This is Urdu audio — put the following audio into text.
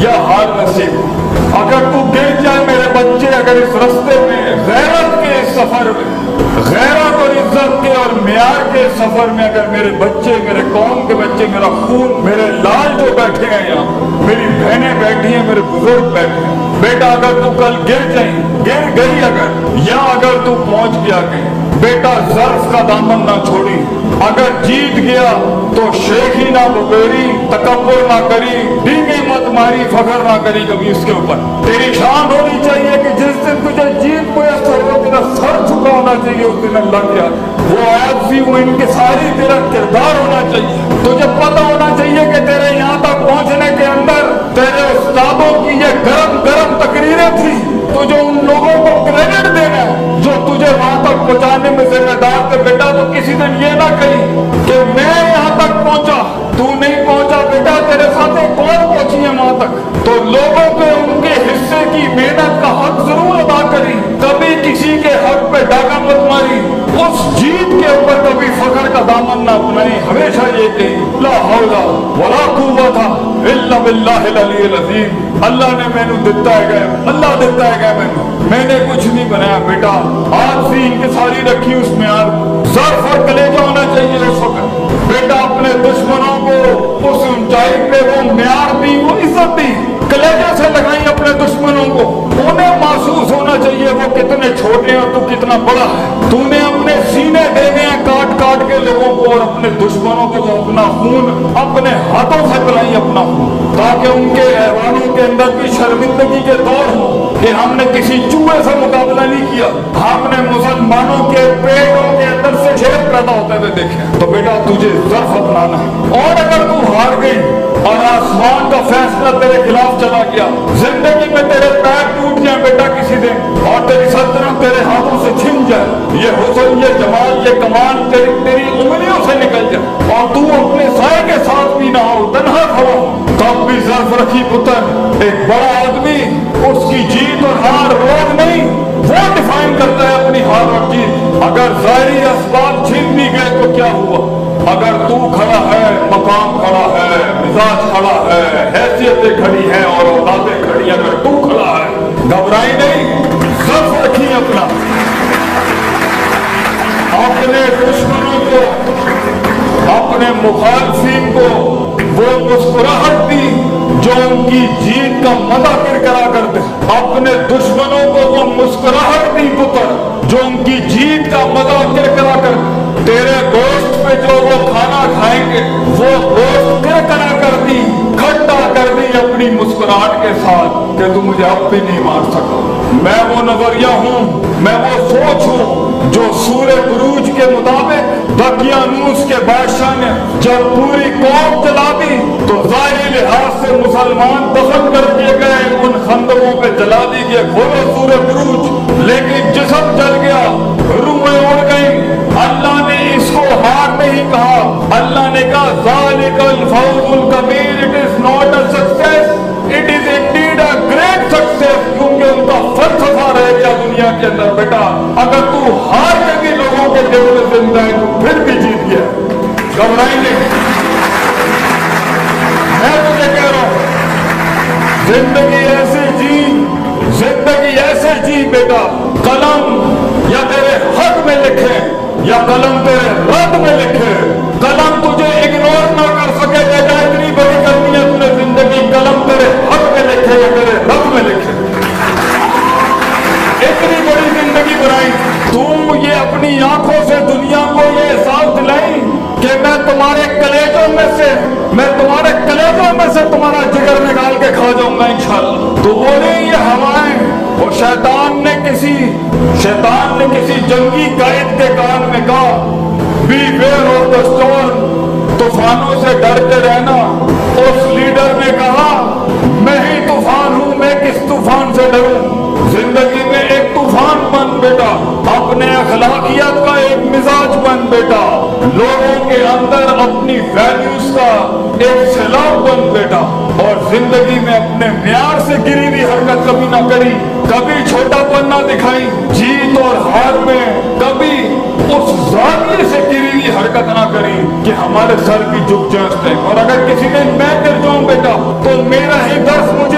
یا حال نصیب. اگر تو گر جائے میرے بچے, اگر اس رستے میں غیرت کے اس سفر میں, غیرت اور عزت کے اور معیار کے سفر میں اگر میرے بچے, میرے قوم کے بچے, میرا خون, میرے لال جو بیٹھے ہیں یہاں, میری بہنیں بیٹھی ہیں, میرے بزرگ بیٹھے ہیں, بیٹا اگر تو کل گر گئی اگر, یا اگر تو پہنچ گیا کہیں, بیٹا ظرف کا دامن نہ چھوڑی. اگر جیت گیا تو شیخی نہ بگیری, تکبر نہ کری, ڈینگیں مت ماری, فخر نہ کری کبھی اس کے اوپر. تیری شان ہونی چاہیے کہ جس دن تجھے جیت میسر ہو تیرا سر جھکا ہونا چاہیے اس دن اللہ کے آگے. وہ عاجزی, وہ انکساری تیرا کردار ہونا چاہیے. تجھے پتہ ہونا چاہیے کہ تیرے یہاں تک پہنچنے کے اندر تیرے استادوں کی یہ گرم گرم تقریریں تھی. تجھے ان لوگوں کو کریڈٹ دینا ہے جو تجھے وہاں تک پہنچانے میں ذمہ دار تھے. بیٹا تو کسی دن یہ نہ کہی کہ میں یہاں تک پہنچا, تو نہیں پہنچا. بیٹا تیرے ساتھ کون پہنچی ہے وہاں تک, تو لوگوں کے ان کے حصے کی محنت کا حق ضرور ادا کری. کبھی کسی کے حق پہ ڈاکہ مت ماری. اس جیت کے اوپر کبھی فخر کا دامن نہ اپنائی. ہمیشہ یہ کہی لا حول ولا قوت الا باللہ العلی العظیم. اللہ نے مینوں دیتا ہے گئے, اللہ دیتا ہے گئے میں نے کچھ نہیں بنایا. بیٹا آج سی انکساری رکھی اس میں یار, ظرف اور کلیجہ ہونا چاہیے اس وقت. بیٹا اپنے دشمنوں کو اس اونچائی پہ وہ معیار دی, وہ عزت دی, کلیجے سے لگائی اپنے دشمنوں کو. انہیں محسوس ہونا چاہیے وہ کتنے چھوٹے ہیں اور تو کتنا بڑا ہے. تو نے اپنے سینے دینے ہیں کاٹ کاٹ کے لوگوں کو, اور اپنے دشمنوں کو اپنا خون اپنے ہاتھوں سے پلائی اپنا خون, تاکہ ان کے ایوانوں کے اندر بھی شرمندگی کے دور ہو کہ ہم نے کسی چوہے سے مقابلہ نہیں کیا, ہم نے مسلمانوں کے پیٹوں کے اندر سے شیر پیدا ہوتے ہوئے دیکھے. تو بیٹا تجھے ظرف اپنانا ہے. اور اگر تو ہار گئی اور آسمان کا فیصلہ تیرے خلاف چلا گیا, زندگی میں تیرے پیر ٹوٹ جائیں بیٹا کسی دن, اور تیری سلطنت تیرے ہاتھوں سے چھن جائے, یہ حسن, یہ جمال, یہ کمال تیری انگلیوں سے نکل جائے, اور تو اپنے سائے کے ساتھ بھی نہ ہو, تنہا کھڑا ہو, تب بھی ظرف رکھی پتر. ایک بڑا آدمی, اس کی جیت اور ہار روز نہیں, وہ ڈیفائن کرتا ہے اپنی ہار اور جیت. اگر ظاہری اسباب چھن بھی گئے تو کیا ہوا, اگر تو کھڑا ہے, مقام کھڑا ہے, مزاج کھڑا ہے, حیثیتیں کھڑی ہیں اور اولادیں کھڑی ہیں, اگر تو کھڑا ہے گھبرائی نہیں, ظرف رکھی اپنا. اپنے دشمنوں کو, اپنے مخالفین کو وہ مسکراہٹ دی جو ان کی جیت کا مزہ کرا کرتے. اپنے دشمنوں کو وہ مسکراہٹ دی پتر جو ان کی جیت کا مزہ کرا کرتے. تیرے گوشت پہ جو وہ کھانا کھائیں گے وہ گوشت کرا کر دی, کھٹا کر دی اپنی مسکراہٹ کے ساتھ کہ تو مجھے اب بھی نہیں مار سکا. میں وہ نظریہ ہوں, میں وہ سوچ ہوں جو سورہ بروج کے مطابق دقیانوس کے بادشاہ نے جب پوری قوم جلا دی تو ظاہری لحاظ سے مسلمان دفن کر دیے گئے, ان خندقوں پہ جلا دی گئے, کھولو سورہ بروج, لیکن جسم جل گیا, روحیں اڑ گئیں. اللہ نے اس کو ہار نہیں کہا, اللہ نے کہا ذالک الفوز الکبیر, it is not a success, it is indeed a great success, کیونکہ ان کا فلسفہ رہ گیا دنیا کے اندر. بیٹا اگر تو ہار کے بھی لوگوں کے دل میں زندہ ہے تو پھر بھی جیت گیا, گھبرائی نہیں. میں تجھے کہہ رہا ہوں زندگی ایسے جی, زندگی ایسے جی بیٹا, قلم یا تیرے حق میں لکھے یا قلم تیرے رد میں لکھے, قلم تجھے اگنور نہ کر سکے. بیٹا اتنی بڑی کرنی ہے تو نے زندگی, قلم تیرے حق میں لکھے یا تیرے رد میں لکھے, اتنی بڑی زندگی بنائی. تو یہ اپنی آنکھوں سے دنیا کو یہ احساس دلائی کہ میں تمہارے کلیجوں میں سے, میں تمہارے کلیجوں میں سے تمہارا جگر نکال کے کھا جاؤں گا انشاءاللہ. تو بولے یہ ہوائیں, اور شیطان نے کسی جنگی قائد کے کان میں کہا beware of the storm, طوفانوں سے ڈر کے رہنا. اس لیڈر نے کہا میں ہی طوفان ہوں, میں کس طوفان سے ڈروں. زندگی میں ایک طوفان بن بیٹا, اپنے اخلاقیات کا ایک مزاج بن بیٹا, لوگوں کے اندر اپنی ویلیوز کا ایک سیلاب بن بیٹا, اور زندگی میں اپنے معیار سے گری ہوئی حرکت کبھی نہ کری, کبھی چھوٹا پن نہ دکھائی. جیت اور ہار میں کبھی اس زاویے سے گری ہوئی حرکت نہ کری کہ ہمارے سر بھی جھک جائیں. اور اگر کسی دن میں گر جاؤں بیٹا تو میرا ہی درس مجھے